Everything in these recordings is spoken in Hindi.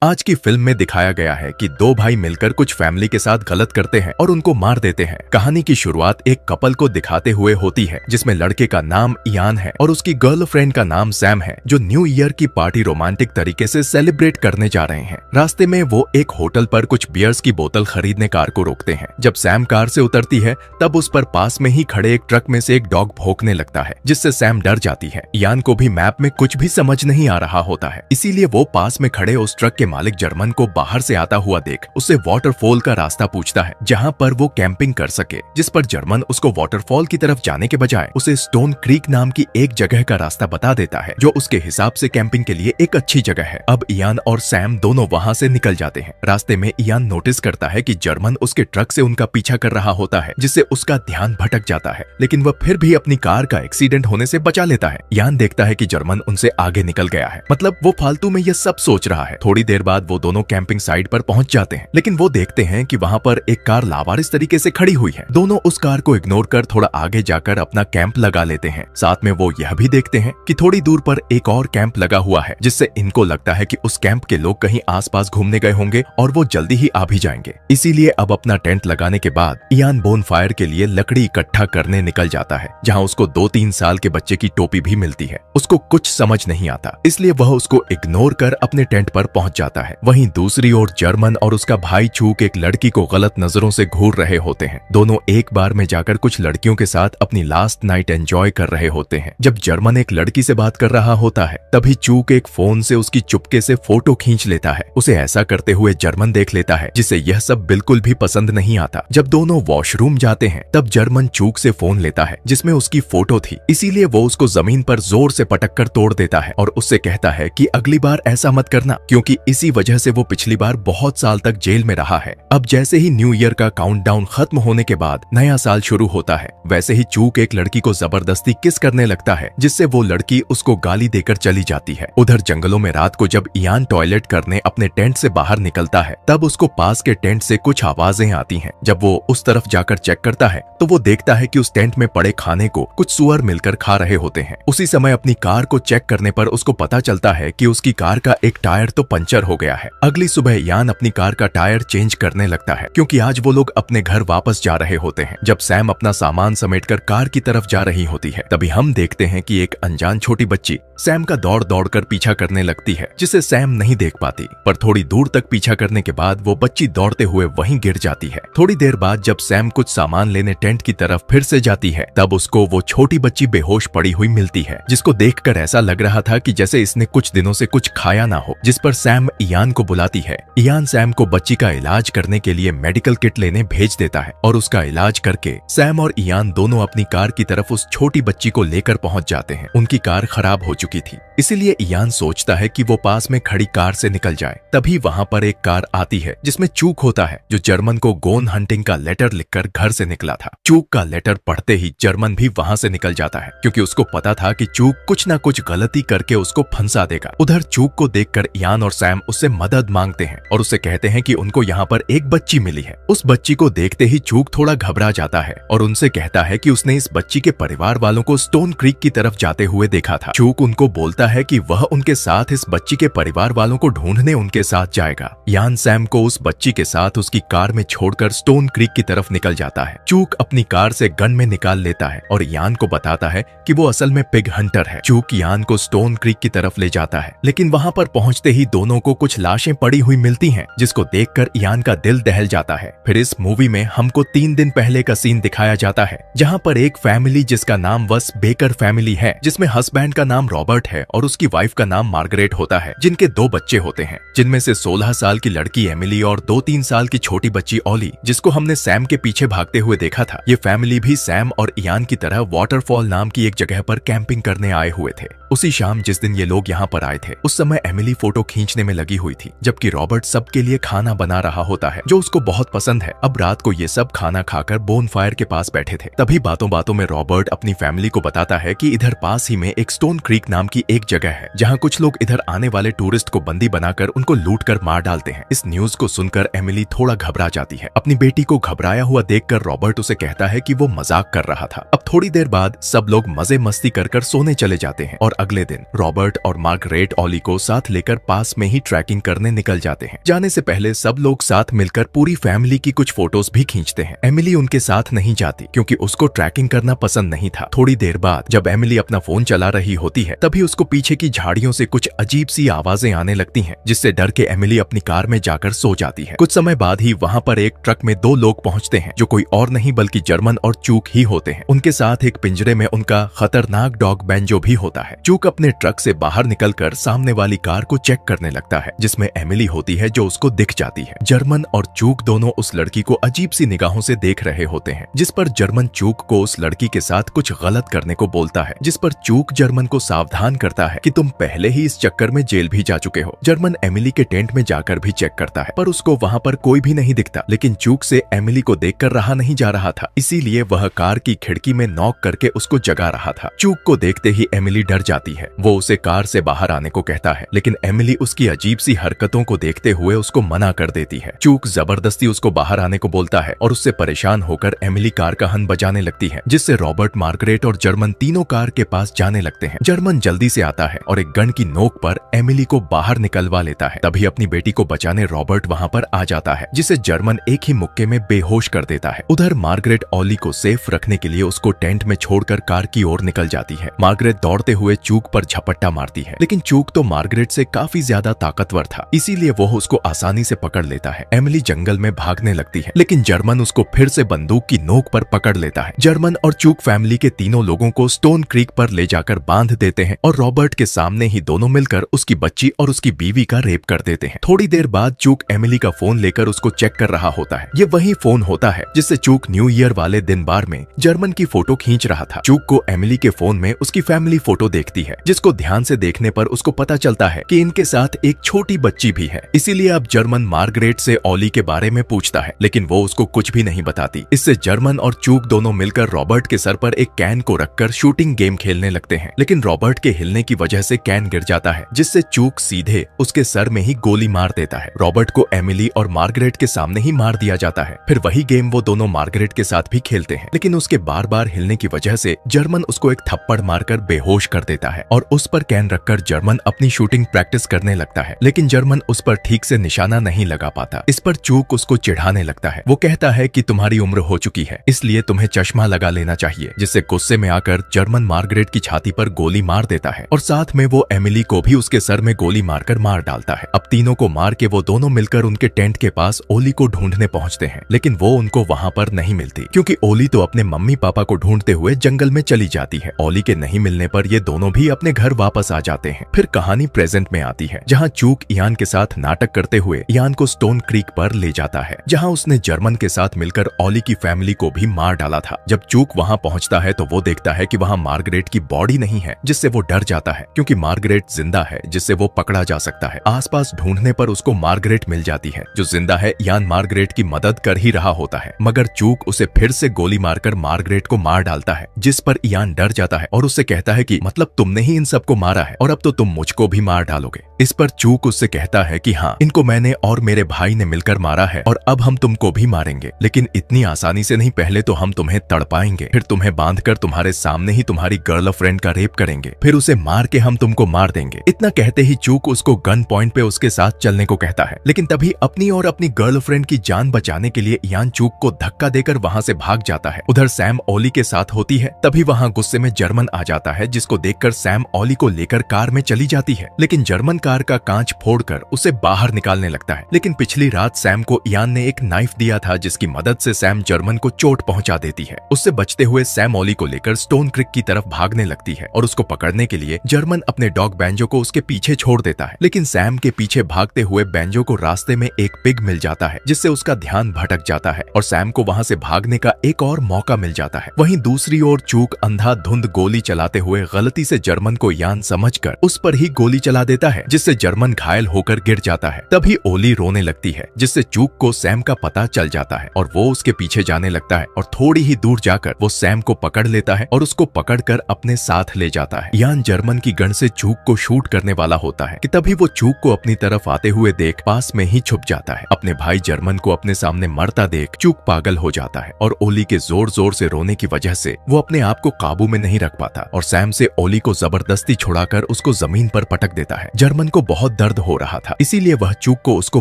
आज की फिल्म में दिखाया गया है कि दो भाई मिलकर कुछ फैमिली के साथ गलत करते हैं और उनको मार देते हैं। कहानी की शुरुआत एक कपल को दिखाते हुए होती है जिसमें लड़के का नाम इयान है और उसकी गर्लफ्रेंड का नाम सैम है, जो न्यू ईयर की पार्टी रोमांटिक तरीके से सेलिब्रेट करने जा रहे हैं। रास्ते में वो एक होटल पर कुछ बियर्स की बोतल खरीदने कार को रोकते हैं। जब सैम कार से उतरती है तब उस पर पास में ही खड़े एक ट्रक में से एक डॉग भौंकने लगता है, जिससे सैम डर जाती है। इयान को भी मैप में कुछ भी समझ नहीं आ रहा होता है, इसीलिए वो पास में खड़े उस ट्रक के मालिक जर्मन को बाहर से आता हुआ देख उससे वाटरफॉल का रास्ता पूछता है जहां पर वो कैंपिंग कर सके, जिस पर जर्मन उसको वाटरफॉल की तरफ जाने के बजाय उसे स्टोन क्रीक नाम की एक जगह का रास्ता बता देता है जो उसके हिसाब से कैंपिंग के लिए एक अच्छी जगह है। अब इयान और सैम दोनों वहां से निकल जाते हैं। रास्ते में इयान नोटिस करता है कि जर्मन उसके ट्रक से उनका पीछा कर रहा होता है, जिससे उसका ध्यान भटक जाता है, लेकिन वह फिर भी अपनी कार का एक्सीडेंट होने से बचा लेता है। इयान देखता है कि जर्मन उनसे आगे निकल गया है, मतलब वो फालतू में ये सब सोच रहा है। थोड़ी देर बाद वो दोनों कैंपिंग साइट पर पहुंच जाते हैं, लेकिन वो देखते हैं कि वहां पर एक कार लावारिस तरीके से खड़ी हुई है। दोनों उस कार को इग्नोर कर थोड़ा आगे जाकर अपना कैंप लगा लेते हैं। साथ में वो यह भी देखते हैं कि थोड़ी दूर पर एक और कैंप लगा हुआ है, जिससे इनको लगता है कि उस कैंप के लोग कहीं आसपास घूमने गए होंगे और वो जल्दी ही आ भी जाएंगे। इसीलिए अब अपना टेंट लगाने के बाद इयान बोन फायर के लिए लकड़ी इकट्ठा करने निकल जाता है, जहाँ उसको 2-3 साल के बच्चे की टोपी भी मिलती है। उसको कुछ समझ नहीं आता, इसलिए वह उसको इग्नोर कर अपने टेंट पर पहुंच जाता है। वहीं दूसरी ओर जर्मन और उसका भाई चूक एक लड़की को गलत नजरों से घूर रहे होते हैं। दोनों एक बार में जाकर कुछ लड़कियों के साथ अपनी लास्ट नाइट एंजॉय कर रहे होते हैं। जब जर्मन एक लड़की से बात कर रहा होता है तभी चूक एक फोन से उसकी चुपके से फोटो खींच लेता है। उसे ऐसा करते हुए जर्मन देख लेता है, जिसे यह सब बिल्कुल भी पसंद नहीं आता। जब दोनों वॉशरूम जाते हैं तब जर्मन चूक से फोन लेता है जिसमें उसकी फोटो थी, इसीलिए वो उसको जमीन पर जोर से पटक कर तोड़ देता है और उससे कहता है कि अगली बार ऐसा मत करना, क्योंकि इसी वजह से वो पिछली बार बहुत साल तक जेल में रहा है। अब जैसे ही न्यू ईयर का काउंटडाउन खत्म होने के बाद नया साल शुरू होता है, वैसे ही चूक एक लड़की को जबरदस्ती किस करने लगता है, जिससे वो लड़की उसको गाली देकर चली जाती है। उधर जंगलों में रात को जब इयान टॉयलेट करने अपने टेंट से बाहर निकलता है तब उसको पास के टेंट से कुछ आवाजें आती हैं। जब वो उस तरफ जाकर चेक करता है तो वो देखता है कि उस टेंट में पड़े खाने को कुछ सुअर मिलकर खा रहे होते हैं। उसी समय अपनी कार को चेक करने पर उसको पता चलता है कि उसकी कार का एक टायर तो पंचर हो गया है। अगली सुबह इयान अपनी कार का टायर चेंज करने लगता है, क्योंकि आज वो लोग अपने घर वापस जा रहे होते हैं। जब सैम अपना सामान समेटकर कार की तरफ जा रही होती है तभी हम देखते हैं कि एक अनजान छोटी बच्ची सैम का दौड़ दौड़ कर पीछा करने लगती है, जिसे सैम नहीं देख पाती। पर थोड़ी दूर तक पीछा करने के बाद वो बच्ची दौड़ते हुए वहीं गिर जाती है। थोड़ी देर बाद जब सैम कुछ सामान लेने टेंट की तरफ फिर से जाती है तब उसको वो छोटी बच्ची बेहोश पड़ी हुई मिलती है, जिसको देखकर ऐसा लग रहा था कि जैसे इसने कुछ दिनों से कुछ खाया ना हो। जिस पर सैम इयान को बुलाती है। इयान सैम को बच्ची का इलाज करने के लिए मेडिकल किट लेने भेज देता है और उसका इलाज करके सैम और इयान दोनों अपनी कार की तरफ उस छोटी बच्ची को लेकर पहुंच जाते हैं। उनकी कार खराब हो चुकी थी, इसीलिए इयान सोचता है कि वो पास में खड़ी कार से निकल जाए। तभी वहां पर एक कार आती है जिसमें चूक होता है, जो जर्मन को गोन हंटिंग का लेटर लिखकर घर से निकला था। चूक का लेटर पढ़ते ही जर्मन भी वहां से निकल जाता है, क्योंकि उसको पता था कि चूक कुछ ना कुछ गलती करके उसको फंसा देगा। उधर चूक को देखकर इयान और सैम उससे मदद मांगते हैं और उससे कहते हैं कि उनको यहाँ पर एक बच्ची मिली है। उस बच्ची को देखते ही चूक थोड़ा घबरा जाता है और उनसे कहता है कि उसने इस बच्ची के परिवार वालों को स्टोन क्रीक की तरफ जाते हुए देखा था। चूक उनको बोलता है कि वह उनके साथ इस बच्ची के परिवार वालों को ढूंढने उनके साथ जाएगा। इयान सैम को उस बच्ची के साथ उसकी कार में छोड़कर स्टोन क्रीक की तरफ निकल जाता है। चूक अपनी कार से गन में निकाल लेता है और इयान को बताता है कि वो असल में पिग हंटर है। चूक इयान को स्टोन क्रीक की तरफ ले जाता है, लेकिन वहां पर पहुंचते ही दोनों को कुछ लाशें पड़ी हुई मिलती हैं, जिसको देखकर इयान का दिल दहल जाता है। फिर इस मूवी में हमको 3 दिन पहले का सीन दिखाया जाता है, जहां पर एक फैमिली जिसका नाम वस बेकर फैमिली है, जिसमें हस्बैंड का नाम रॉबर्ट है और उसकी वाइफ का नाम मार्गरेट होता है, जिनके 2 बच्चे होते हैं, जिनमें से 16 साल की लड़की एमिली और 2-3 साल की छोटी बच्ची ओली, जिसको हमने सैम के पीछे भागते हुए देखा था। ये फैमिली भी सैम और इयान की तरह वाटरफॉल नाम की एक जगह पर कैंपिंग करने आए हुए थे। उसी शाम जिस दिन ये लोग यहाँ पर आए थे उस समय एमिली फोटो खींचने में लगी हुई थी, जबकि रॉबर्ट सबके लिए खाना बना रहा होता है जो उसको बहुत पसंद है। अब रात को ये सब खाना खाकर बोन फायर के पास बैठे थे। तभी बातों बातों में रॉबर्ट अपनी फैमिली को बताता है कि इधर पास ही में एक स्टोन क्रीक नाम की एक जगह है जहाँ कुछ लोग इधर आने वाले टूरिस्ट को बंदी बनाकर उनको लूट कर मार डालते हैं। इस न्यूज को सुनकर एमिली थोड़ा घबरा जाती है। अपनी बेटी को घबराया हुआ देखकर रॉबर्ट उसे कहता है कि वो मजाक कर रहा था। अब थोड़ी देर बाद सब लोग मजे मस्ती कर सोने चले जाते हैं और अगले दिन रॉबर्ट और मार्गरेट ऑली को साथ लेकर पास में ही ट्रैकिंग करने निकल जाते हैं। जाने से पहले सब लोग साथ मिलकर पूरी फैमिली की कुछ फोटोज भी खींचते हैं। एमिली उनके साथ नहीं जाती क्योंकि उसको ट्रैकिंग करना पसंद नहीं था। थोड़ी देर बाद जब एमिली अपना फोन चला रही होती है तभी उसको पीछे की झाड़ियों से कुछ अजीब सी आवाजें आने लगती हैं, जिससे डर के एमिली अपनी कार में जाकर सो जाती है। कुछ समय बाद ही वहाँ पर एक ट्रक में दो लोग पहुँचते हैं जो कोई और नहीं बल्कि जर्मन और चूक ही होते हैं। उनके साथ एक पिंजरे में उनका खतरनाक डॉग बेंजो भी होता है। चूक अपने ट्रक से बाहर निकलकर सामने वाली कार को चेक करने लगता है जिसमें एमिली होती है जो उसको दिख जाती है। जर्मन और चूक दोनों उस लड़की को अजीब सी निगाहों से देख रहे होते हैं, जिस पर जर्मन चूक को उस लड़की के साथ कुछ गलत करने को बोलता है, जिस पर चूक जर्मन को सावधान करता है कि तुम पहले ही इस चक्कर में जेल भी जा चुके हो। जर्मन एमिली के टेंट में जाकर भी चेक करता है पर उसको वहाँ पर कोई भी नहीं दिखता, लेकिन चूक से एमिली को देखकर रहा नहीं जा रहा था, इसीलिए वह कार की खिड़की में नॉक करके उसको जगा रहा था। चूक को देखते ही एमिली डर जाती है। वो उसे कार से बाहर आने को कहता है, लेकिन एमिली उसकी अजीब सी हरकतों को देखते हुए उसको मना कर देती है। चूक जबरदस्ती उसको बाहर आने को बोलता है और उससे परेशान होकर एमिली कार का हॉर्न बजाने लगती है, जिससे रॉबर्ट, मार्गरेट और जर्मन तीनों कार के पास जाने लगते हैं। जर्मन जल्दी से आता है और एक गन की नोक पर एमिली को बाहर निकलवा लेता है। तभी अपनी बेटी को बचाने रॉबर्ट वहाँ पर आ जाता है, जिसे जर्मन एक ही मुक्के में बेहोश कर देता है। उधर मार्गरेट ऑली को सेफ रखने के लिए उसको टेंट में छोड़कर कार की ओर निकल जाती है। मार्गरेट दौड़ते हुए चूक पर झपट्टा मारती है, लेकिन चूक तो मार्गरेट से काफी ज्यादा ताकतवर था, इसीलिए वो उसको आसानी से पकड़ लेता है। एमिली जंगल में भागने लगती है, लेकिन जर्मन उसको फिर से बंदूक की नोक पर पकड़ लेता है। जर्मन और चूक फैमिली के तीनों लोगों को स्टोन क्रीक पर ले जाकर बांध देते हैं और रॉबर्ट के सामने ही दोनों मिलकर उसकी बच्ची और उसकी बीवी का रेप कर देते हैं। थोड़ी देर बाद चूक एमिली का फोन लेकर उसको चेक कर रहा होता है। ये वही फोन होता है जिससे चूक न्यू ईयर वाले दिन बार में जर्मन की फोटो खींच रहा था। चूक को एमिली के फोन में उसकी फैमिली फोटो देखती है, जिसको ध्यान से देखने पर उसको पता चलता है कि इनके साथ एक छोटी बच्ची भी है। इसीलिए अब जर्मन मार्गरेट से ऑली के बारे में पूछता है, लेकिन वो उसको कुछ भी नहीं बताती। इससे जर्मन और चूक दोनों मिलकर रॉबर्ट के सर पर एक कैन को रखकर शूटिंग गेम खेलने लगते हैं, लेकिन रॉबर्ट के हिलने की वजह से कैन गिर जाता है, जिससे चूक सीधे उसके सर में ही गोली मार देता है। रॉबर्ट को एमिली और मार्गरेट के सामने ही मार दिया जाता है। फिर वही गेम वो दोनों मार्गरेट के साथ भी खेलते हैं, लेकिन उसके बार बार हिलने की वजह से जर्मन उसको एक थप्पड़ मारकर बेहोश कर देता है और उस पर कैन रखकर जर्मन अपनी शूटिंग प्रैक्टिस करने लगता है, लेकिन जर्मन उस पर ठीक से निशाना नहीं लगा पाता। इस पर चूक उसको चिढ़ाने लगता है। वो कहता है कि तुम्हारी उम्र हो चुकी है, इसलिए तुम्हें चश्मा लगा लेना चाहिए, जिससे गुस्से में आकर जर्मन मार्गरेट की छाती पर गोली मार देता है और साथ में वो एमिली को भी उसके सर में गोली मारकर मार डालता है। अब तीनों को मार के वो दोनों मिलकर उनके टेंट के पास ओली को ढूंढने पहुंचते हैं, लेकिन वो उनको वहां पर नहीं मिलती, क्योंकि ओली तो अपने मम्मी पापा को ढूंढते हुए जंगल में चली जाती है। ओली के नहीं मिलने पर ये दोनों भी अपने घर वापस आ जाते हैं। फिर कहानी प्रेजेंट में आती है, जहाँ चूक इयान के साथ नाटक करते हुए इयान को स्टोन क्रीक पर ले जाता है, जहाँ उसने जर्मन के साथ मिलकर ओली की फैमिली को भी मार डाला था। जब चूक वहाँ पहुँचता है तो वो देखता है कि वहाँ मार्गरेट की बॉडी नहीं है, जिससे वो डर जाता है, क्योंकि मार्गरेट जिंदा है, जिससे वो पकड़ा जा सकता है। आसपास ढूंढने पर उसको मार्गरेट मिल जाती है, जो जिंदा है। इयान मार्गरेट की मदद कर ही रहा होता है, मगर चूक उसे फिर से गोली मारकर मार्गरेट को मार डालता है, जिस पर इयान डर जाता है और उससे कहता है कि मतलब तुमने ही इन सबको मारा है और अब तो तुम मुझको भी मार डालोगे। इस पर चूक उससे कहता है कि हाँ, इनको मैंने और मेरे भाई ने मिलकर मारा है और अब हम तुमको भी मारेंगे, लेकिन इतनी आसानी से नहीं। पहले तो हम तुम्हें तड़पाएंगे, फिर तुम्हें बांधकर तुम्हारे सामने ही तुम्हारी गर्लफ्रेंड का रेप करेंगे, फिर उसे मार के हम तुमको मार देंगे। इतना कहते ही चूक उसको गन पॉइंट पे उसके साथ चलने को कहता है, लेकिन तभी अपनी और अपनी गर्लफ्रेंड की जान बचाने के लिए इयान चूक को धक्का देकर वहाँ से भाग जाता है। उधर सैम ओली के साथ होती है, तभी वहाँ गुस्से में जर्मन आ जाता है, जिसको देखकर सैम ओली को लेकर कार में चली जाती है, लेकिन जर्मन कार का कांच फोड़कर उसे बाहर निकालने लगता है। लेकिन पिछली रात सैम को इयान ने एक नाइफ दिया था, जिसकी मदद से सैम जर्मन को चोट पहुंचा देती है। उससे बचते हुए सैम ओली को लेकर स्टोन क्रीक की तरफ भागने लगती है और उसको पकड़ने के लिए जर्मन अपने डॉग बेंजो को उसके पीछे छोड़ देता है, लेकिन सैम के पीछे भागते हुए बेंजो को रास्ते में एक पिग मिल जाता है, जिससे उसका ध्यान भटक जाता है और सैम को वहां से भागने का एक और मौका मिल जाता है। वहीं दूसरी ओर चूक अंधाधुंध गोली चलाते हुए गलती से जर्मन को इयान समझकर उस पर ही गोली चला देता है, जिससे जर्मन घायल होकर गिर जाता है। तभी ओली रोने लगती है, जिससे चूक को सैम का पता चल जाता है और वो उसके पीछे जाने लगता है और थोड़ी ही दूर जाकर वो सैम को पकड़ लेता है और उसको पकड़कर अपने साथ ले जाता है। इयान जर्मन जर्मन की गन से चूक को शूट करने वाला होता है कि तभी वो चूक को अपनी तरफ आते हुए देख पास में ही छुप जाता है। अपने भाई जर्मन को अपने सामने मरता देख चूक पागल हो जाता है और ओली के जोर जोर से रोने की वजह से वो अपने आप को काबू में नहीं रख पाता और सैम से ओली को जबरदस्ती छुड़ाकर उसको जमीन पर पटक देता है। जर्मन को बहुत दर्द हो रहा था, इसीलिए वह चूक को उसको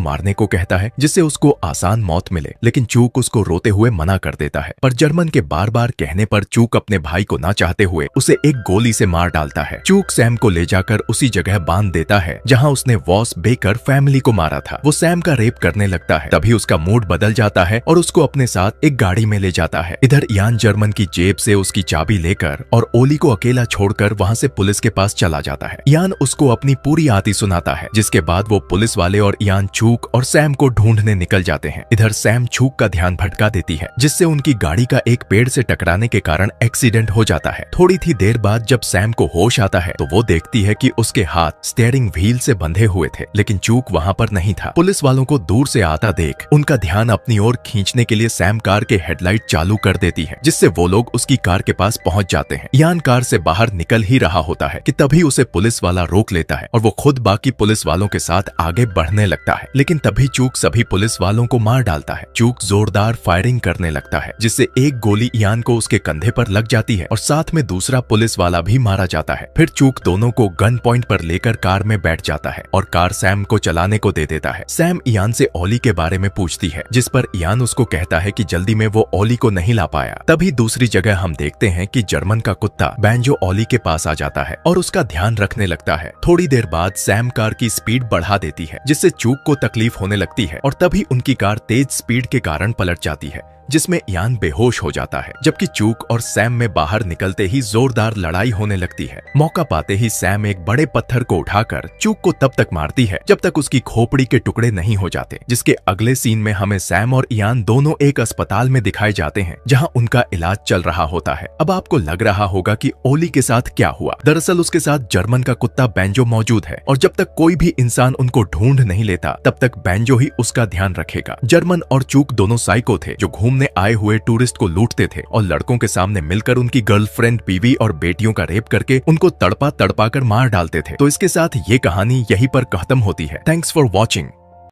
मारने को कहता है जिससे उसको आसान मौत मिले, लेकिन चूक उसको रोते हुए मना कर देता है। पर जर्मन के बार बार कहने पर चूक अपने भाई को ना चाहते हुए उसे एक गोली से मार डालता है। चूक सैम को ले जाकर उसी जगह बांध देता है जहां उसने वॉस बेकर फैमिली को मारा था। वो सैम का रेप करने लगता है, तभी उसका मूड बदल जाता है और उसको अपने साथ एक गाड़ी में ले जाता है। इधर इयान जर्मन की जेब से उसकी चाबी लेकर और ओली को अकेला छोड़कर वहां से पुलिस के पास चला जाता है। इयान उसको अपनी पूरी आती सुनाता है, जिसके बाद वो पुलिस वाले और इयान चूक और सैम को ढूंढने निकल जाते हैं। इधर सैम चूक का ध्यान भटका देती है, जिससे उनकी गाड़ी का एक पेड़ से टकराने के कारण एक्सीडेंट हो जाता है। थोड़ी थी देर बाद जब सैम को होश आता है तो वो देखती है कि उसके हाथ स्टीयरिंग व्हील से बंधे हुए थे, लेकिन चूक वहां पर नहीं था। पुलिस वालों को दूर से आता देख उनका ध्यान अपनी ओर खींचने के लिए सैम कार के हेडलाइट चालू कर देती है, जिससे वो लोग उसकी कार के पास पहुंच जाते हैं। इयान कार से बाहर निकल ही रहा होता है कि तभी उसे पुलिस वाला रोक लेता है और वो खुद बाकी पुलिस वालों के साथ आगे बढ़ने लगता है, लेकिन तभी चूक सभी पुलिस वालों को मार डालता है। चूक जोरदार फायरिंग करने लगता है, जिससे एक गोली इयान को उसके कंधे पर लग जाती है और साथ में दूसरा पुलिस वाला भी मारा जाता है। फिर चूक दोनों को गन पॉइंट पर लेकर कार में बैठ जाता है और कार सैम को चलाने को दे देता है। सैम इयान से ओली के बारे में पूछती है, जिस पर इयान उसको कहता है कि जल्दी में वो ओली को नहीं ला पाया। तभी दूसरी जगह हम देखते हैं कि जर्मन का कुत्ता बैंजो ओली के पास आ जाता है और उसका ध्यान रखने लगता है। थोड़ी देर बाद सैम कार की स्पीड बढ़ा देती है, जिससे चूक को तकलीफ होने लगती है और तभी उनकी कार तेज स्पीड के कारण पलट जाती है, जिसमें इयान बेहोश हो जाता है, जबकि चूक और सैम में बाहर निकलते ही जोरदार लड़ाई होने लगती है। मौका पाते ही सैम एक बड़े पत्थर को उठाकर चूक को तब तक मारती है जब तक उसकी खोपड़ी के टुकड़े नहीं हो जाते, जिसके अगले सीन में हमें सैम और इयान दोनों एक अस्पताल में दिखाए जाते हैं जहां उनका इलाज चल रहा होता है। अब आपको लग रहा होगा कि ओली के साथ क्या हुआ। दरअसल उसके साथ जर्मन का कुत्ता बैंजो मौजूद है और जब तक कोई भी इंसान उनको ढूंढ नहीं लेता तब तक बैंजो ही उसका ध्यान रखेगा। जर्मन और चूक दोनों साइको थे जो घूमने आए हुए टूरिस्ट को लूटते थे और लड़कों के सामने मिलकर उनकी गर्लफ्रेंड, बीवी और बेटियों का रेप करके उनको तड़पा तड़पा कर मार डालते थे। तो इसके साथ ये कहानी यहीं पर खत्म होती है। Thanks for watching.